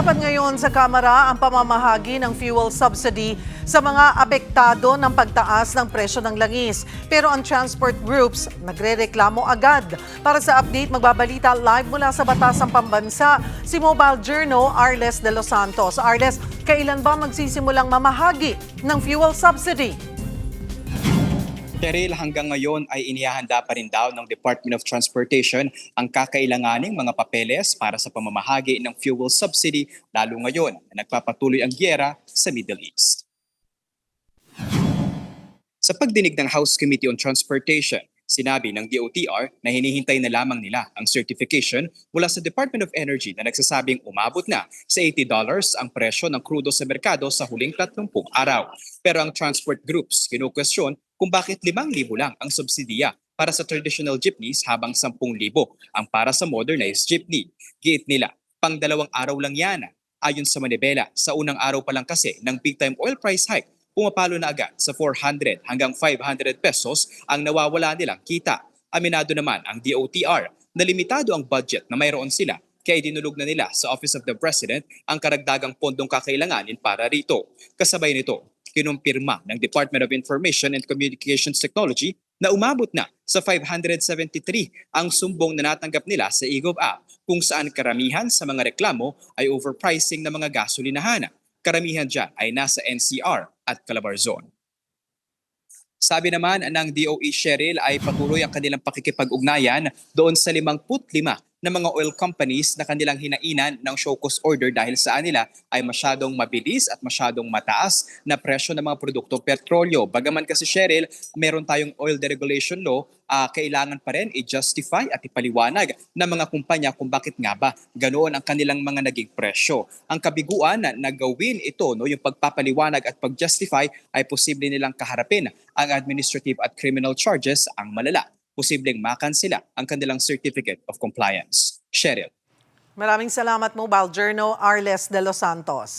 Pag-uusapan ngayon sa Kamara ang pamamahagi ng fuel subsidy sa mga apektado ng pagtaas ng presyo ng langis. Pero ang transport groups nagrereklamo agad. Para sa update, magbabalita live mula sa Batasang Pambansa si Mobile Journal Arles de los Santos. Arles, kailan ba magsisimulang mamahagi ng fuel subsidy? Cheryl, hanggang ngayon ay inihahanda pa rin daw ng Department of Transportation ang kakailanganing mga papeles para sa pamamahagi ng fuel subsidy, lalo ngayon na nagpapatuloy ang gyera sa Middle East. Sa pagdinig ng House Committee on Transportation, sinabi ng DOTR na hinihintay na lamang nila ang certification mula sa Department of Energy na nagsasabing umabot na sa $80 ang presyo ng krudo sa merkado sa huling 30 araw. Pero ang transport groups kinukwestiyon kung bakit 5,000 lang ang subsidiya para sa traditional jeepneys habang 10,000 ang para sa modernized jeepney. Giit nila, pang 2 araw lang yan. Ayon sa Manibela, sa unang araw pa lang kasi ng big time oil price hike, pumapalo na agad sa 400 hanggang 500 pesos ang nawawala nilang kita. Aminado naman ang DOTR na limitado ang budget na mayroon sila kaya dinulog na nila sa Office of the President ang karagdagang pondong kakailanganin para rito. Kasabay nito, kinumpirma ng Department of Information and Communications Technology na umabot na sa 573 ang sumbong na natanggap nila sa eGov app kung saan karamihan sa mga reklamo ay overpricing ng mga gasolinahan. Karamihan dyan ay nasa NCR at Calabarzon. Sabi naman ng DOE Cheryl ay patuloy ang kanilang pakikipag-ugnayan doon sa 55 na mga oil companies na kanilang hinainan ng show cause order dahil sa kanila ay masyadong mabilis at masyadong mataas na presyo ng mga produktong petrolyo. Bagaman kasi Cheryl, meron tayong oil deregulation law, kailangan pa rin i-justify at ipaliwanag ng mga kumpanya kung bakit nga ba ganoon ang kanilang mga naging presyo. Ang kabiguan na gawin ito, yung pagpapaliwanag at pag-justify ay posible nilang kaharapin ang administrative at criminal charges ang malala. Posibleng makansela ang kanilang Certificate of Compliance. Cheryl. Maraming salamat, Mobile Journal Arles de los Santos.